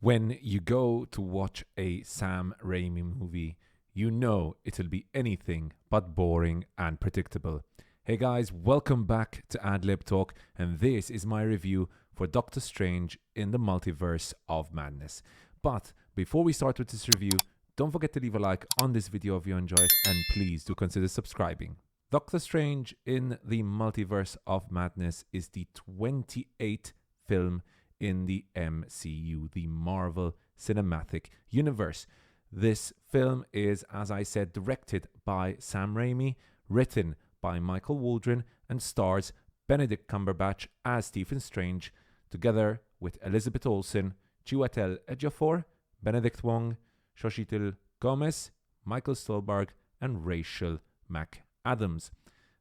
When you go to watch a Sam Raimi movie, you know it'll be anything but boring and predictable. Hey guys, welcome back to Adlib Talk, and this is my review for Doctor Strange in the Multiverse of Madness. But before we start with this review, don't forget to leave a like on this video if you enjoy it, and please do consider subscribing. Doctor Strange in the Multiverse of Madness is the 28th film in the MCU, the Marvel Cinematic Universe. This film is, as I said, directed by Sam Raimi, written by Michael Waldron, and stars Benedict Cumberbatch as Stephen Strange, together with Elizabeth Olsen, Chiwetel Ejiofor, Benedict Wong, Xochitl Gomez, Michael Stuhlbarg, and Rachel McAdams.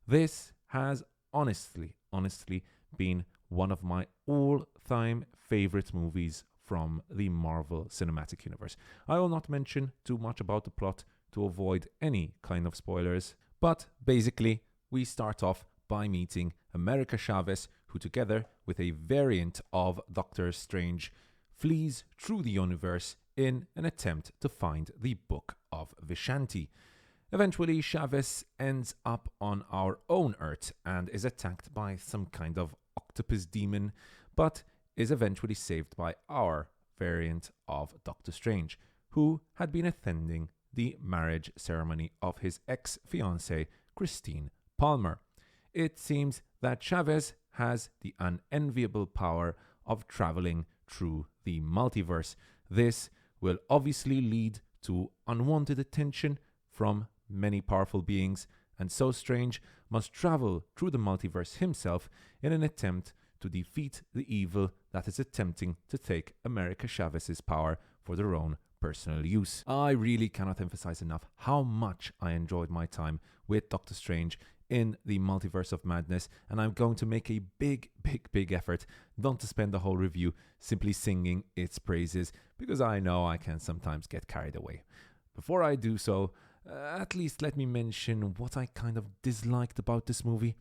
This has honestly been one of my all-time favorite movies from the Marvel Cinematic Universe. I will not mention too much about the plot to avoid any kind of spoilers, but basically we start off by meeting America Chavez, who together with a variant of Doctor Strange flees through the universe in an attempt to find the Book of Vishanti. Eventually, Chavez ends up on our own Earth and is attacked by some kind of octopus demon, but is eventually saved by our variant of Doctor Strange, who had been attending the marriage ceremony of his ex-fiancée, Christine Palmer. It seems that Chavez has the unenviable power of traveling through the multiverse. This will obviously lead to unwanted attention from many powerful beings, and so Strange must travel through the multiverse himself in an attempt to defeat the evil that is attempting to take America Chavez's power for their own personal use. I really cannot emphasize enough how much I enjoyed my time with Doctor Strange in the Multiverse of Madness, and I'm going to make a big effort not to spend the whole review simply singing its praises, because I know I can sometimes get carried away. Before I do so, at least let me mention what I kind of disliked about this movie.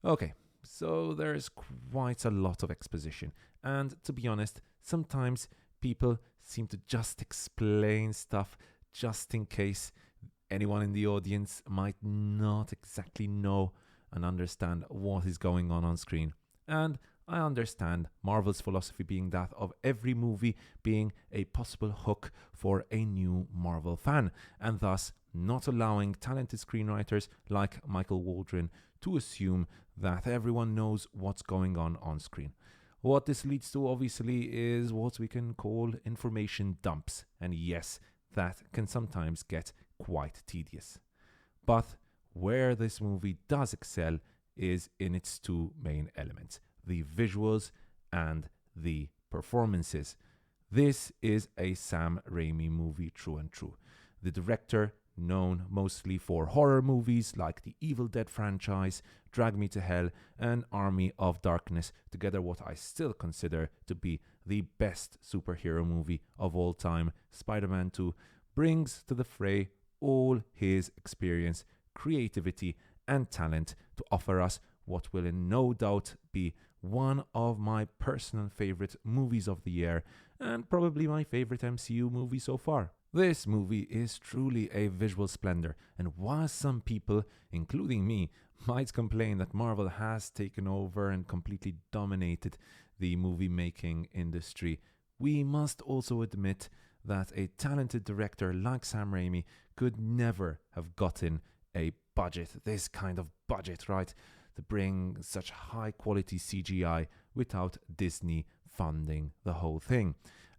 Okay, so there's quite a lot of exposition, and to be honest, sometimes people seem to just explain stuff just in case anyone in the audience might not exactly know and understand what is going on screen. And I understand Marvel's philosophy being that of every movie being a possible hook for a new Marvel fan, and thus not allowing talented screenwriters like Michael Waldron to assume that everyone knows what's going on screen. What this leads to, obviously, is what we can call information dumps, and yes, that can sometimes get quite tedious. But where this movie does excel is in its two main elements: the visuals and the performances. This is a Sam Raimi movie through and through. The director, known mostly for horror movies like the Evil Dead franchise, Drag Me to Hell, and Army of Darkness, together what I still consider to be the best superhero movie of all time, Spider-Man 2, brings to the fray all his experience, creativity, and talent to offer us what will in no doubt be one of my personal favorite movies of the year, and probably my favorite MCU movie so far. This movie is truly a visual splendor, and while some people, including me, might complain that Marvel has taken over and completely dominated the movie-making industry, we must also admit that a talented director like Sam Raimi could never have gotten a budget, this kind of budget, right, to bring such high-quality CGI without Disney funding the whole thing.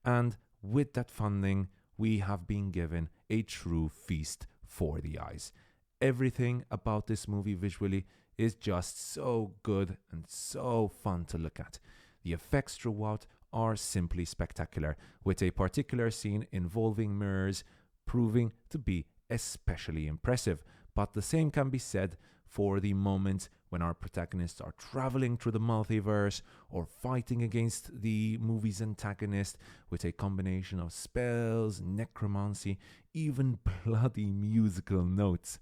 And with that funding, we have been given a true feast for the eyes. Everything about this movie visually is just so good and so fun to look at. The effects throughout are simply spectacular, with a particular scene involving mirrors proving to be especially impressive. But the same can be said for the moments when our protagonists are traveling through the multiverse or fighting against the movie's antagonist with a combination of spells, necromancy, even bloody musical notes.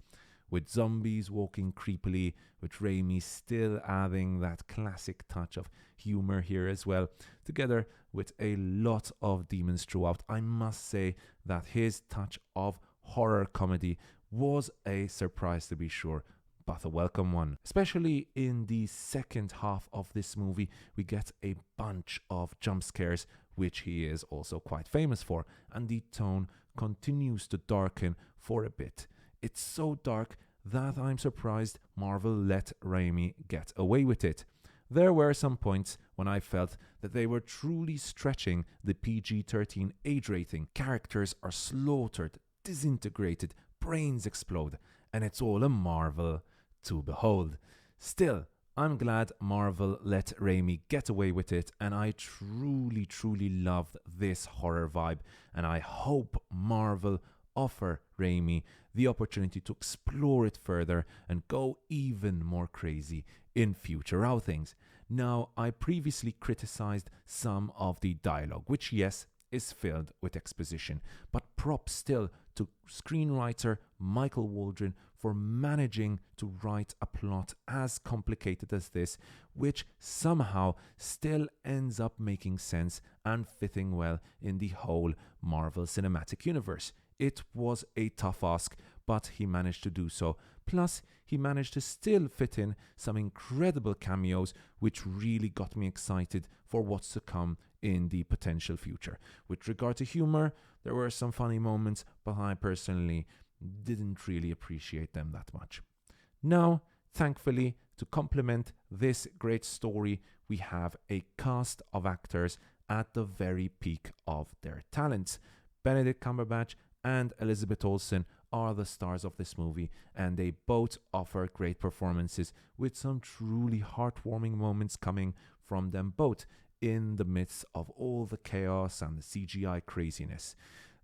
with zombies walking creepily, with Raimi still adding that classic touch of humor here as well, together with a lot of demons throughout. I must say that his touch of horror comedy was a surprise to be sure, but a welcome one. Especially in the second half of this movie, we get a bunch of jump scares, which he is also quite famous for, and the tone continues to darken for a bit. It's so dark that I'm surprised Marvel let Raimi get away with it. There were some points when I felt that they were truly stretching the PG-13 age rating. Characters are slaughtered, disintegrated, brains explode, and it's all a marvel to behold. Still, I'm glad Marvel let Raimi get away with it, and I truly loved this horror vibe, and I hope Marvel offer Raimi the opportunity to explore it further and go even more crazy in future outings. Now, I previously criticized some of the dialogue, which yes, is filled with exposition, but props still to screenwriter Michael Waldron for managing to write a plot as complicated as this, which somehow still ends up making sense and fitting well in the whole Marvel Cinematic Universe. It was a tough ask, but he managed to do so. Plus, he managed to still fit in some incredible cameos, which really got me excited for what's to come in the potential future. With regard to humor, there were some funny moments, but I personally didn't really appreciate them that much. Now, thankfully, to complement this great story, we have a cast of actors at the very peak of their talents. Benedict Cumberbatch and Elizabeth Olsen are the stars of this movie, and they both offer great performances, with some truly heartwarming moments coming from them both in the midst of all the chaos and the CGI craziness.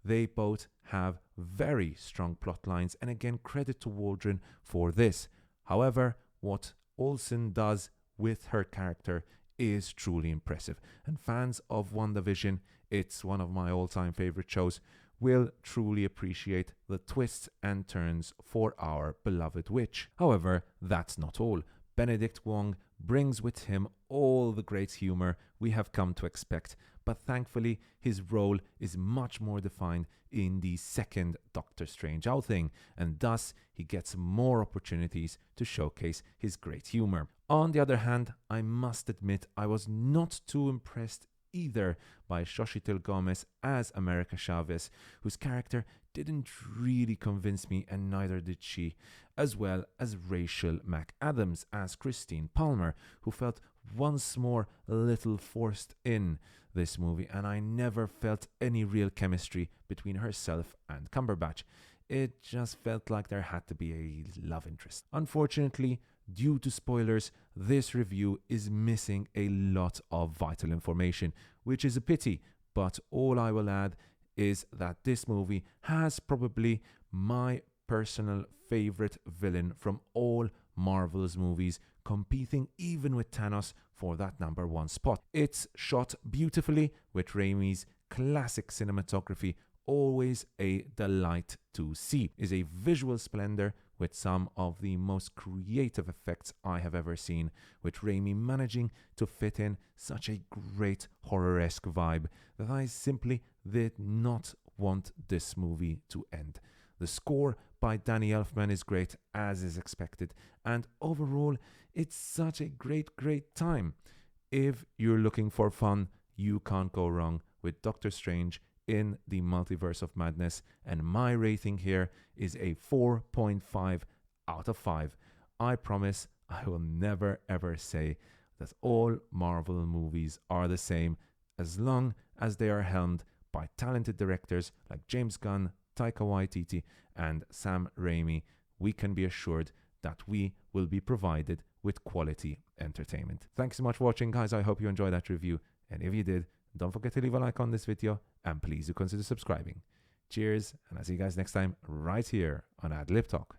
They both have very strong plot lines, and again, credit to Waldron for this. However, what Olsen does with her character is truly impressive, and fans of WandaVision, it's one of my all-time favorite shows, will truly appreciate the twists and turns for our beloved witch. However, that's not all. Benedict Wong brings with him all the great humor we have come to expect, but thankfully his role is much more defined in the second Doctor Strange outing, and thus he gets more opportunities to showcase his great humor. On the other hand, I must admit I was not too impressed either by Xochitl Gomez as America Chavez, whose character didn't really convince me, and neither did she, as well as Rachel McAdams as Christine Palmer, who felt once more a little forced in this movie, and I never felt any real chemistry between herself and Cumberbatch. It just felt like there had to be a love interest. Unfortunately, due to spoilers, this review is missing a lot of vital information, which is a pity, but all I will add is that this movie has probably my personal favorite villain from all Marvel's movies, competing even with Thanos for that number one spot. It's shot beautifully with Raimi's classic cinematography, always a delight to see. Is a visual splendor with some of the most creative effects I have ever seen, with Raimi managing to fit in such a great horror-esque vibe that I simply did not want this movie to end. The score by Danny Elfman is great, as is expected, and overall it's such a great time. If you're looking for fun, you can't go wrong with Doctor Strange in the Multiverse of Madness, and my rating here is a 4.5 out of 5. I promise I will never ever say that all Marvel movies are the same, as long as they are helmed by talented directors like James Gunn, Taika Waititi and Sam Raimi. We can be assured that we will be provided with quality entertainment. Thanks so much for watching, guys. I hope you enjoyed that review, and if you did, don't forget to leave a like on this video, and please do consider subscribing. Cheers, and I'll see you guys next time right here on Ad Lib Talk.